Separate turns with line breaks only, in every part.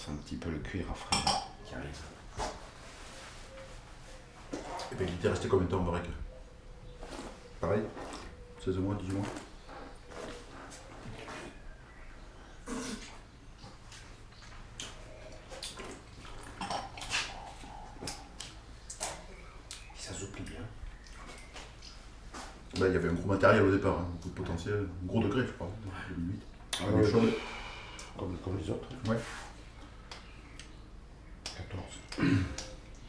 sent un petit peu le cuir à frais qui arrive.
Et bien, il était resté combien de temps en baraque? Pareil 16 mois, 18 mois.
Ça s'oublie bien.
Bah, il y avait un gros matériel au départ, hein, beaucoup de potentiel, un gros degré, je crois, 2008.
Ah
Elle est chaude.
Comme les autres.
Ouais.
14.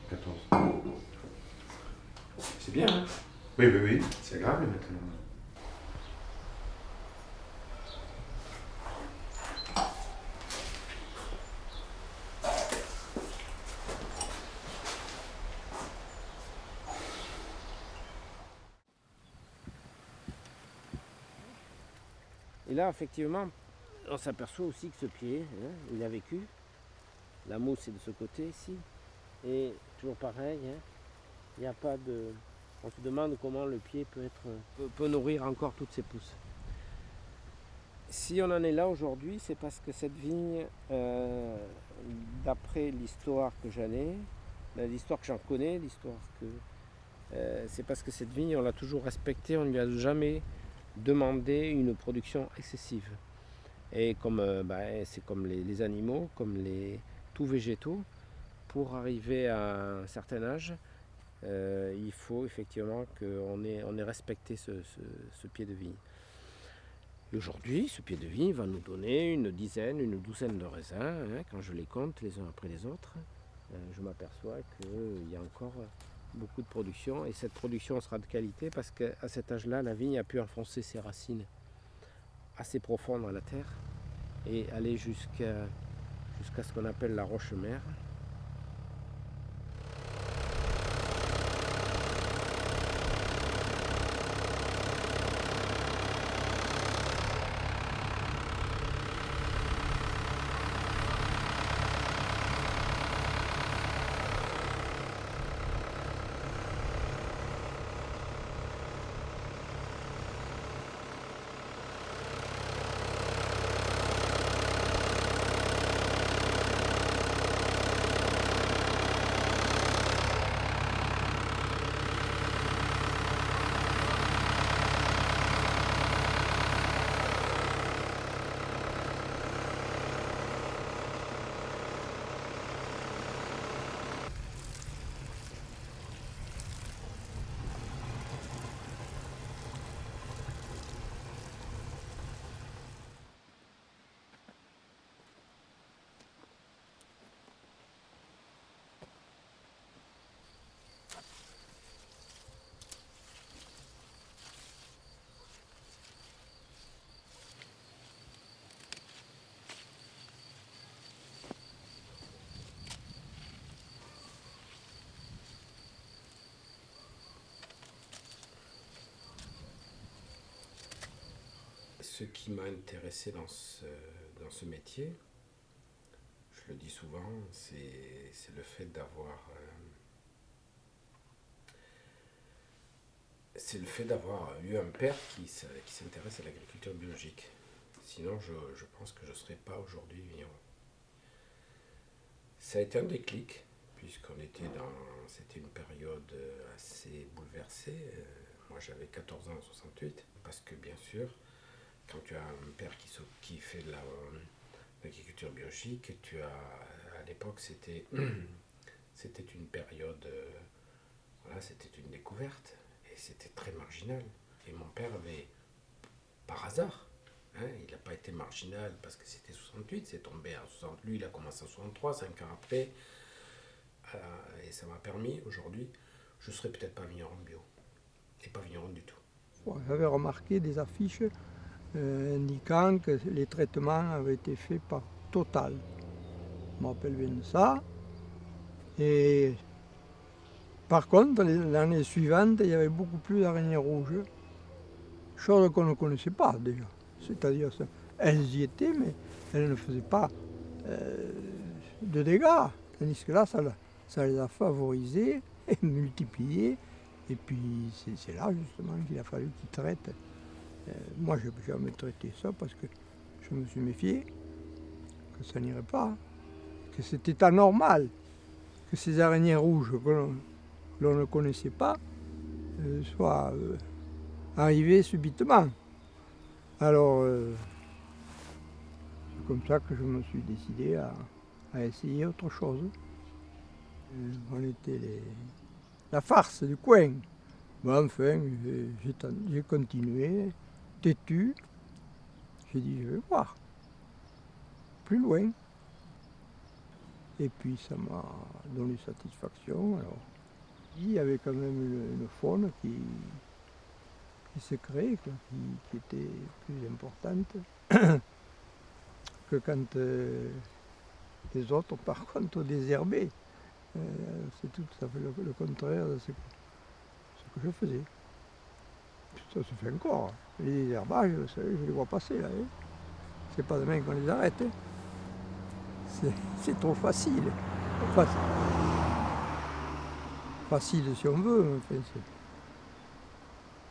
14. C'est bien, hein?
Oui, oui, oui.
C'est agréable maintenant.
Et là, effectivement, on s'aperçoit aussi que ce pied, hein, il a vécu. La mousse est de ce côté ici. Et toujours pareil, hein, il n'y a pas de... On se demande comment le pied peut nourrir encore toutes ses pousses. Si on en est là aujourd'hui, c'est parce que cette vigne, d'après l'histoire que j'en ai, l'histoire que j'en connais, c'est parce que cette vigne, on l'a toujours respectée, on ne lui a jamais demandé une production excessive. Et comme c'est comme les animaux, comme tous végétaux, pour arriver à un certain âge, il faut effectivement qu'on ait respecté ce pied de vigne. Et aujourd'hui, ce pied de vigne va nous donner une douzaine de raisins. Hein, quand je les compte les uns après les autres, je m'aperçois qu'il y a encore beaucoup de production. Et cette production sera de qualité parce qu'à cet âge-là, la vigne a pu enfoncer ses racines assez profondes dans la terre et aller jusqu'à ce qu'on appelle la roche-mère. Ce qui m'a intéressé dans ce métier, je le dis souvent, c'est le fait d'avoir eu un père qui s'intéresse à l'agriculture biologique. Sinon, je pense que je ne serais pas aujourd'hui vigneron. Ça a été un déclic, c'était une période assez bouleversée. Moi, j'avais 14 ans en 68, parce que bien sûr, quand tu as un père qui fait de l'agriculture biologique, à l'époque, c'était une période, c'était une découverte, et c'était très marginal. Et mon père avait, par hasard, hein, il n'a pas été marginal parce que c'était 68, c'est tombé en 60, lui il a commencé en 63, 5 ans après, et ça m'a permis, aujourd'hui, je ne serais peut-être pas vigneron bio, et pas vigneron du tout.
J'avais remarqué des affiches indiquant que les traitements avaient été faits par Total. Je me rappelle bien de ça. Et par contre, l'année suivante, il y avait beaucoup plus d'araignées rouges, chose qu'on ne connaissait pas déjà. C'est-à-dire, elles y étaient, mais elles ne faisaient pas de dégâts. Tandis que là, ça les a favorisées et multipliées. Et puis, c'est là justement qu'il a fallu qu'ils traitent. Moi, je n'ai jamais traité ça parce que je me suis méfié que ça n'irait pas, que c'était anormal que ces araignées rouges que l'on ne connaissait pas soient arrivées subitement. Alors, c'est comme ça que je me suis décidé à essayer autre chose. On était la farce du coin. Bon, enfin, j'ai continué, têtu. J'ai dit, je vais voir, plus loin. Et puis ça m'a donné satisfaction. Alors, il y avait quand même une faune qui se créait, quoi, qui était plus importante que quand les autres, par contre, désherbaient. C'est tout à fait le contraire de ce que je faisais. Ça se fait encore. Les désherbages, je les vois passer là. Hein. C'est pas demain qu'on les arrête. Hein. C'est trop facile. Facile si on veut, mais enfin,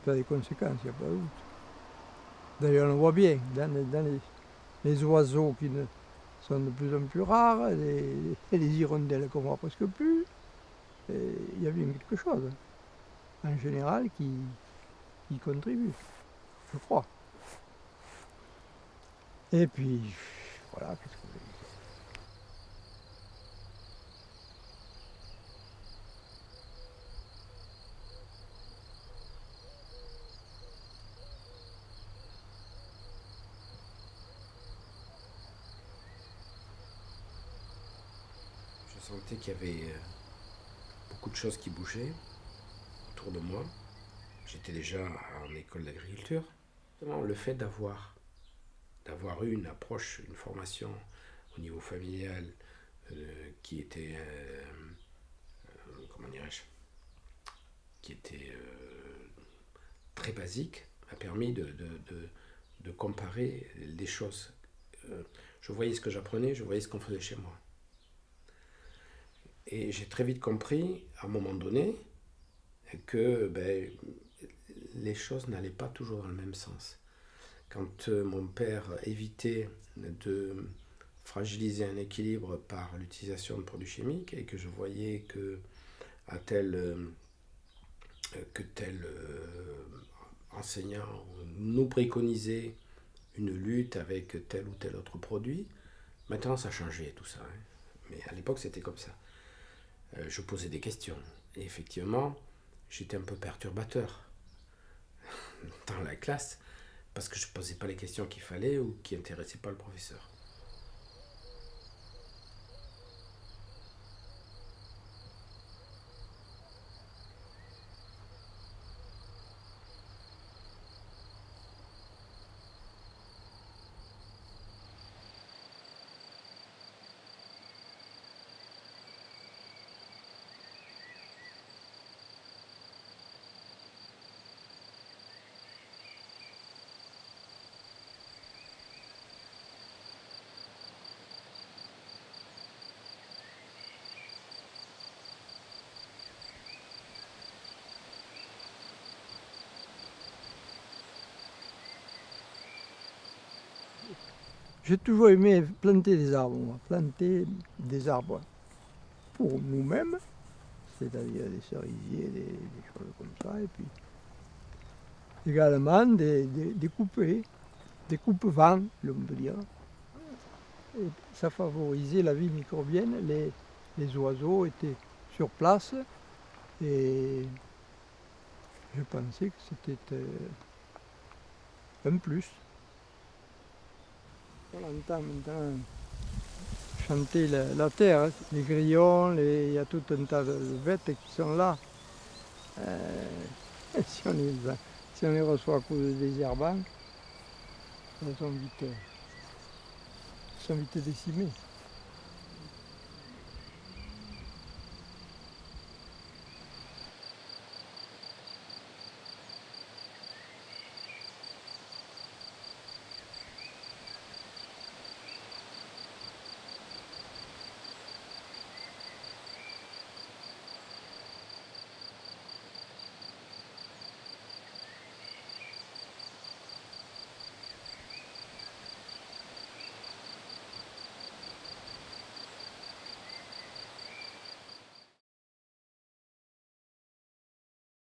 ça a des conséquences, il n'y a pas de doute. D'ailleurs, on le voit bien, dans les oiseaux qui sont de plus en plus rares, les hirondelles qu'on voit presque plus, il y a bien quelque chose, en général, qui contribue, je crois. Et puis, voilà, qu'est-ce que vous voulez.
Je sentais qu'il y avait beaucoup de choses qui bougeaient autour de moi. J'étais déjà en école d'agriculture. Le fait d'avoir eu une approche, une formation au niveau familial qui était, comment dirais-je, qui était très basique, m'a permis de comparer des choses. Je voyais ce que j'apprenais, je voyais ce qu'on faisait chez moi. Et j'ai très vite compris, à un moment donné, que les choses n'allaient pas toujours dans le même sens. Quand mon père évitait de fragiliser un équilibre par l'utilisation de produits chimiques et que je voyais que tel enseignant nous préconisait une lutte avec tel ou tel autre produit, maintenant ça a changé tout ça. Hein. Mais à l'époque c'était comme ça. Je posais des questions et effectivement j'étais un peu perturbateur dans la classe parce que je ne posais pas les questions qu'il fallait ou qui n'intéressaient pas le professeur.
J'ai toujours aimé planter des arbres, planter des arbres pour nous-mêmes, c'est-à-dire des cerisiers, des choses comme ça, et puis également des coupées, des coupe-vents, on peut dire. Et ça favorisait la vie microbienne, les oiseaux étaient sur place, et je pensais que c'était un plus. On entend maintenant chanter la terre, hein. Les grillons, il y a tout un tas de bêtes qui sont là. Si on les reçoit à cause des désherbants, elles sont vite décimées.